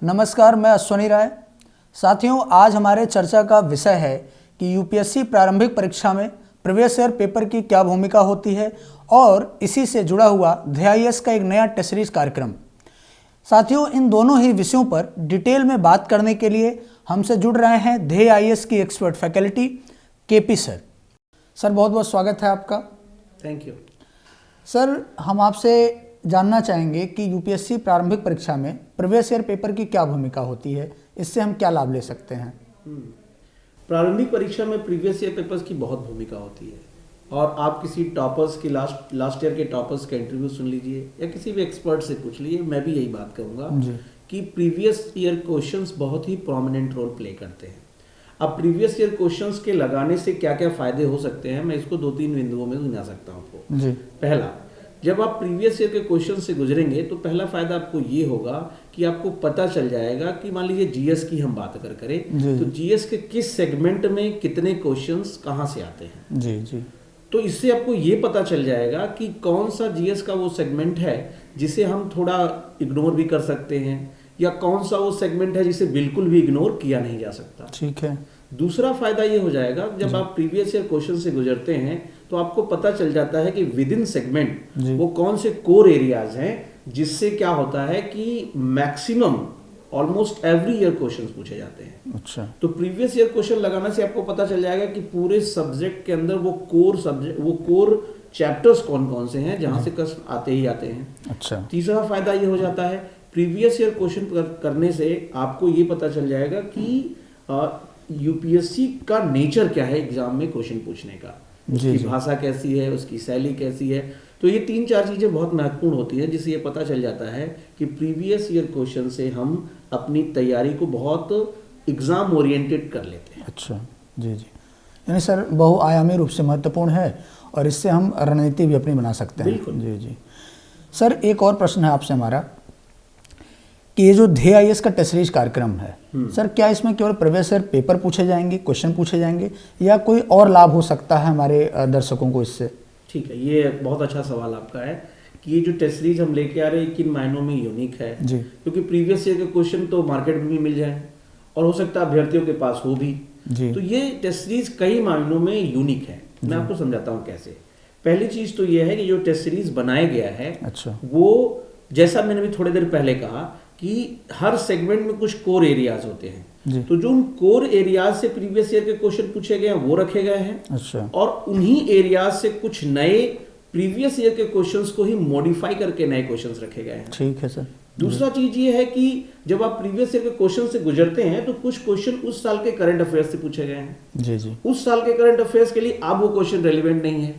नमस्कार, मैं अश्वनी राय। साथियों, आज हमारे चर्चा का विषय है कि यूपीएससी प्रारंभिक परीक्षा में प्रीवियस ईयर पेपर की क्या भूमिका होती है और इसी से जुड़ा हुआ ध्येय का एक नया टेस्ट सीरीज कार्यक्रम। साथियों, इन दोनों ही विषयों पर डिटेल में बात करने के लिए हमसे जुड़ रहे हैं ध्येय आईएएस की expert faculty KP sir. Sir, बहुत बहुत स्वागत है आपका। Thank you sir. हम आपसे जानना चाहेंगे कि यूपीएससी प्रारंभिक परीक्षा में प्रीवियस ईयर पेपर की क्या भूमिका होती है, इससे हम क्या लाभ ले सकते हैं। प्रारंभिक परीक्षा में प्रीवियस ईयर पेपर्स की बहुत भूमिका होती है और आप किसी टॉपर्स की लास्ट ईयर के टॉपर्स का इंटरव्यू सुन लीजिए या किसी भी एक्सपर्ट से पूछ लीजिए, मैं भी यही बात कहूँगा कि प्रीवियस ईयर क्वेश्चंस बहुत ही प्रोमिनेंट रोल प्ले करते हैं। अब प्रीवियस ईयर क्वेश्चंस के लगाने से क्या क्या फायदे हो सकते हैं, मैं इसको 2-3 बिंदुओं में गिना सकता हूँ आपको। पहला, जब आप प्रीवियस ईयर के क्वेश्चन से गुजरेंगे तो पहला फायदा आपको ये होगा कि आपको पता चल जाएगा कि मान लीजिए जीएस की हम बात करें तो जीएस के किस सेगमेंट में कितने क्वेश्चंस कहाँ से आते हैं। जी। तो इससे आपको ये पता चल जाएगा कि कौन सा जीएस का वो सेगमेंट है जिसे हम थोड़ा इग्नोर भी कर सकते हैं या कौन सा वो सेगमेंट है जिसे बिल्कुल भी इग्नोर किया नहीं जा सकता। ठीक है। दूसरा फायदा ये हो जाएगा, जब आप प्रीवियस ईयर क्वेश्चन से गुजरते हैं तो आपको पता चल जाता है कि विद इन सेगमेंट वो कौन से कोर एरियाज हैं जिससे क्या होता है कि maximum almost every year questions पूछे जाते हैं। अच्छा। तो प्रीवियस ईयर क्वेश्चन लगाने से आपको पता चल जाएगा कि पूरे सब्जेक्ट के अंदर वो कोर चैप्टर्स कौन कौन से हैं जहां से कष्ट आते ही आते हैं। अच्छा। तीसरा फायदा ये हो जाता है, प्रीवियस ईयर क्वेश्चन करने से आपको ये पता चल जाएगा कि यूपीएससी का नेचर क्या है एग्जाम में क्वेश्चन पूछने का, उसकी भाषा कैसी है, उसकी शैली कैसी है। तो ये 3-4 चीजें बहुत महत्वपूर्ण होती है जिससे ये पता चल जाता है कि प्रीवियस ईयर क्वेश्चन से हम अपनी तैयारी को बहुत एग्जाम ओरिएंटेड कर लेते हैं। अच्छा। जी। यानी सर बहुआयामी रूप से महत्वपूर्ण है और इससे हम रणनीति भी अपनी बना सकते हैं। बिल्कुल। जी। सर, एक और प्रश्न है आपसे हमारा कि ये जो ध्येय आईएएस का टेस्ट सीरीज कार्यक्रम है, सर क्या इसमें केवल प्रीवियस ईयर पेपर पूछे जाएंगे, क्वेश्चन पूछे जाएंगे या कोई और लाभ हो सकता है हमारे दर्शकों को इससे। ठीक है, ये बहुत अच्छा सवाल आपका है कि ये जो टेस्ट सीरीज हम लेके आ रहे हैं किन मायनों में यूनिक है जी। क्योंकि प्रीवियस ईयर के क्वेश्चन तो मार्केट में भी मिल जाए और हो सकता है अभ्यर्थियों के पास हो भी जी। तो ये टेस्ट सीरीज कई मायनों में यूनिक है। मैं आपको समझाता हूँ कैसे। पहली चीज तो ये है कि जो टेस्ट सीरीज बनाया गया है, अच्छा, वो जैसा मैंने भी थोड़ी देर पहले कहा कि हर सेगमेंट में कुछ कोर एरियाज होते हैं। तो जो उन कोर एरियाज से प्रीवियस ईयर के क्वेश्चन पूछे गए हैं वो रखे गए हैं। अच्छा। और उन्हीं एरियाज से कुछ नए प्रीवियस ईयर के क्वेश्चंस को ही मॉडिफाई करके नए क्वेश्चंस रखे गए हैं। ठीक है सर। दूसरा चीज ये है कि जब आप प्रीवियस ईयर के क्वेश्चन से गुजरते हैं तो कुछ क्वेश्चन उस साल के करंट अफेयर्स से पूछे गए हैं। जी। उस साल के करंट अफेयर्स के लिए अब वो क्वेश्चन रेलिवेंट नहीं है,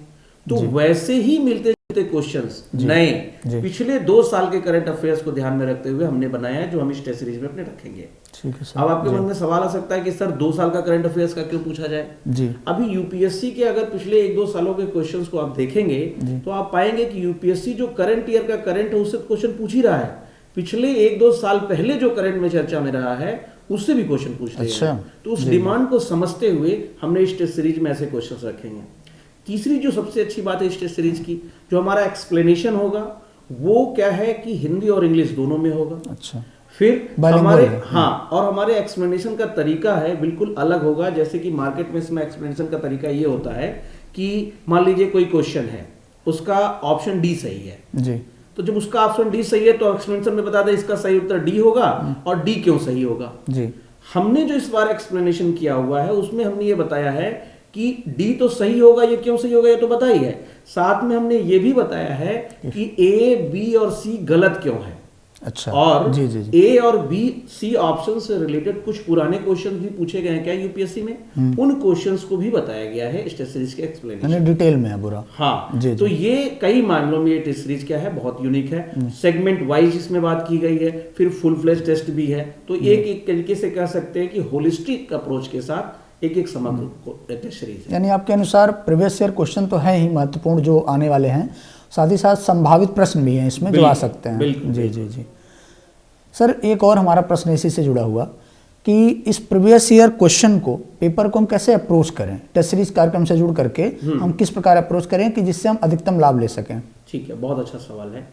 तो वैसे ही मिलते क्वेश्चंस नए पिछले 2 साल के करंट अफेयर्स को ध्यान में रखते हुए हमने बनाया है, जो हम इस टेस्ट सीरीज में अपने रखेंगे। ठीक है सर। अब आपके मन में सवाल आ सकता है कि सर 2 साल का करंट अफेयर्स का क्यों पूछा जाए जी। अभी यूपीएससी के अगर पिछले 1-2 सालों के क्वेश्चंस को आप देखेंगे तो आप पाएंगे कि यूपीएससी जो करंट ईयर का करंट है उससे क्वेश्चन पूछ ही रहा है। पिछले 1-2 साल पहले जो करंट में चर्चा में रहा है उससे भी क्वेश्चन पूछते हैं। अच्छा। तो उस डिमांड को समझते हुए हमने इस टेस्ट सीरीज में ऐसे क्वेश्चन रखेंगे। तीसरी जो सबसे अच्छी बात है इस टेस्ट सीरीज की, जो हमारा एक्सप्लेनेशन होगा वो क्या है कि हिंदी और इंग्लिश दोनों में होगा। अच्छा। फिर हमारे और हमारे एक्सप्लेनेशन का तरीका है बिल्कुल अलग होगा। जैसे कि मार्केट में इसमें एक्सप्लेनेशन का तरीका ये होता है कि मान लीजिए कोई क्वेश्चन है, उसका ऑप्शन डी सही है जी। तो जब उसका ऑप्शन डी सही है तो एक्सप्लेनेशन में बता दें इसका सही उत्तर डी होगा और डी क्यों सही होगा जी। हमने जो इस बार एक्सप्लेनेशन किया हुआ है उसमें हमने ये बताया है कि डी तो सही होगा, ये क्यों सही होगा ये तो बताई है, साथ में हमने ये भी बताया है कि ए, बी और सी गलत क्यों है। अच्छा। और जी। ए और बी सी ऑप्शन से रिलेटेड कुछ पुराने क्वेश्चन भी पूछे गए हैं क्या यूपीएससी में, उन क्वेश्चंस को भी बताया गया है इस टेस्ट सीरीज के एक्सप्लेनेशन डिटेल में है पूरा। हाँ जी। तो ये कई मामलों में ये टेस्ट सीरीज क्या है, बहुत यूनिक है। सेगमेंट वाइज इसमें बात की गई है, फिर फुल फ्लेज टेस्ट भी है। तो एक तरीके से कह सकते हैं कि होलिस्टिक अप्रोच के साथ एक समग्र टेस्ट सीरीज है। यानी आपके अनुसार प्रीवियस ईयर क्वेश्चन तो है ही महत्वपूर्ण जो आने वाले हैं, साथ ही साथ संभावित प्रश्न भी हैं इसमें जो आ सकते हैं। जी। सर, एक और हमारा प्रश्न इसी से जुड़ा हुआ कि इस प्रीवियस ईयर क्वेश्चन को पेपर को हम कैसे अप्रोच करें, टेस्ट सीरीज कार्यक्रम से जुड़ करके हम किस प्रकार अप्रोच करें कि जिससे हम अधिकतम लाभ ले सकें। ठीक है, बहुत अच्छा सवाल है।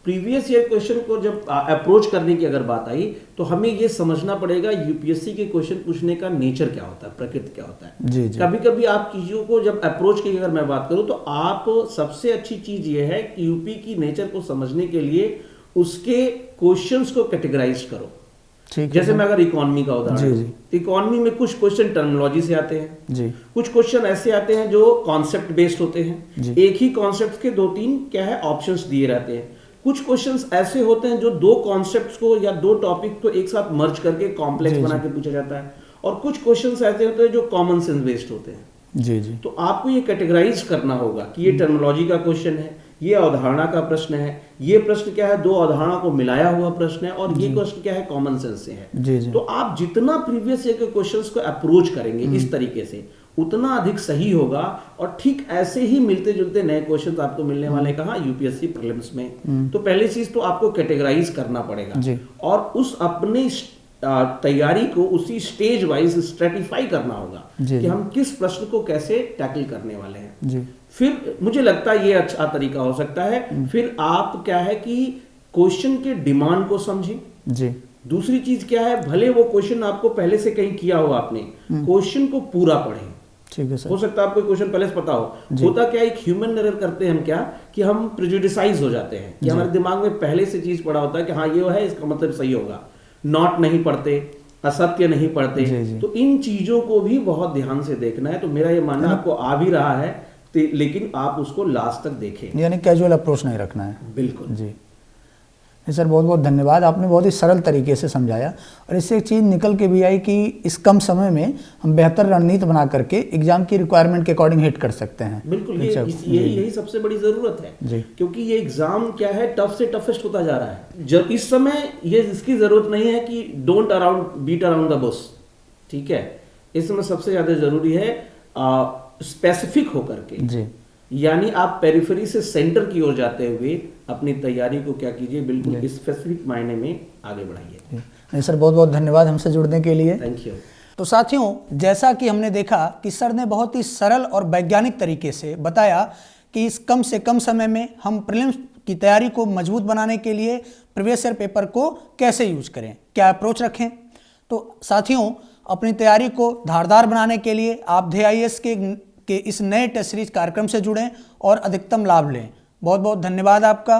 प्रीवियस ईयर क्वेश्चन को जब अप्रोच करने की अगर बात आई तो हमें ये समझना पड़ेगा यूपीएससी के क्वेश्चन पूछने का नेचर क्या होता है, प्रकृति क्या होता है। जी जी। कभी कभी आप चीजों को जब अप्रोच की अगर मैं बात करूं तो आप सबसे अच्छी चीज ये है कि यूपी की नेचर को समझने के लिए उसके क्वेश्चंस को कैटेगराइज करो। जैसे मैं अगर इकोनॉमी का उदाहरण, इकोनॉमी में कुछ क्वेश्चन टर्मिनोलॉजी से आते हैं जी, कुछ क्वेश्चन ऐसे आते हैं जो कॉन्सेप्ट बेस्ड होते हैं, एक ही कॉन्सेप्ट के 2-3 क्या है ऑप्शंस दिए रहते हैं। कुछ क्वेश्चंस ऐसे होते हैं जो 2 कॉन्सेप्ट्स को या 2 टॉपिक को एक साथ मर्ज करके कॉम्प्लेक्स बना के पूछा जाता है, और कुछ क्वेश्चंस ऐसे होते हैं जो कॉमन सेंस बेस्ड होते हैं। जी जी। तो आपको ये कैटेगराइज करना होगा कि ये टर्मिनोलॉजी का क्वेश्चन है, ये अवधारणा का प्रश्न है, ये प्रश्न क्या है 2 अवधारणा को मिलाया हुआ प्रश्न है, और ये क्वेश्चन क्या है कॉमन सेंस से है। जी जी। तो आप जितना प्रीवियस ईयर के क्वेश्चंस को अप्रोच करेंगे इस तरीके से उतना अधिक सही होगा, और ठीक ऐसे ही मिलते जुलते नए क्वेश्चंस आपको मिलने वाले कहाँ यूपीएससी प्रीलिम्स में। तो पहली चीज तो आपको कैटेगराइज करना पड़ेगा और उस अपने तैयारी को उसी स्टेज वाइज स्ट्रेटिफाई करना होगा कि हम किस प्रश्न को कैसे टैकल करने वाले हैं। फिर मुझे लगता है ये अच्छा तरीका हो सकता है। फिर आप क्या है कि क्वेश्चन के डिमांड को समझें जी। दूसरी चीज क्या है, भले वो क्वेश्चन आपको पहले से कहीं किया हो, आपने क्वेश्चन को पूरा पढ़ें। ठीक है सर। हो सकता है आपको क्वेश्चन पहले से पता हो। होता क्या, एक ह्यूमन एरर करते हैं हम क्या कि हम प्रेजुडिसाइज हो जाते हैं कि हमारे दिमाग में पहले से चीज पड़ा होता है कि हाँ ये है, इसका मतलब सही होगा। नॉट नहीं पढ़ते, असत्य नहीं पढ़ते। तो इन चीजों को भी बहुत ध्यान से देखना है। तो मेरा ये मानना आपको आ भी रहा है, लेकिन आप उसको लास्ट तक देखें, यानी कैजुअल अप्रोच नहीं रखना है। बिल्कुल जी। सर बहुत बहुत धन्यवाद, आपने बहुत ही सरल तरीके से समझाया, और इससे एक चीज़ निकल के भी आई कि इस कम समय में हम बेहतर रणनीति बना करके एग्जाम की रिक्वायरमेंट के अकॉर्डिंग हिट कर सकते हैं। बिल्कुल, यही सबसे बड़ी ज़रूरत है जी। क्योंकि ये एग्जाम क्या है, टफ से टफेस्ट होता जा रहा है। जब इस समय ये इसकी ज़रूरत नहीं है कि don't beat around the bush, ठीक है। इस समय सबसे ज़्यादा ज़रूरी है स्पेसिफिक होकर के जी, यानी आप पेरिफेरी से सेंटर की ओर जाते हुए अपनी तैयारी को क्या कीजिए, बिल्कुल स्पेसिफिक मायने में आगे बढ़ाइए। सर बहुत बहुत धन्यवाद हमसे जुड़ने के लिए। Thank you. तो साथियों, जैसा कि हमने देखा कि सर ने बहुत ही सरल और वैज्ञानिक तरीके से बताया कि इस कम से कम समय में हम प्रीलिम्स की तैयारी को मजबूत बनाने के लिए प्रीवियस ईयर पेपर को कैसे यूज करें, क्या अप्रोच रखें। तो साथियों, अपनी तैयारी को धारदार बनाने के लिए आप DIS के इस नए टेस्ट सीरीज कार्यक्रम से जुड़ें और अधिकतम लाभ लें। बहुत बहुत धन्यवाद आपका।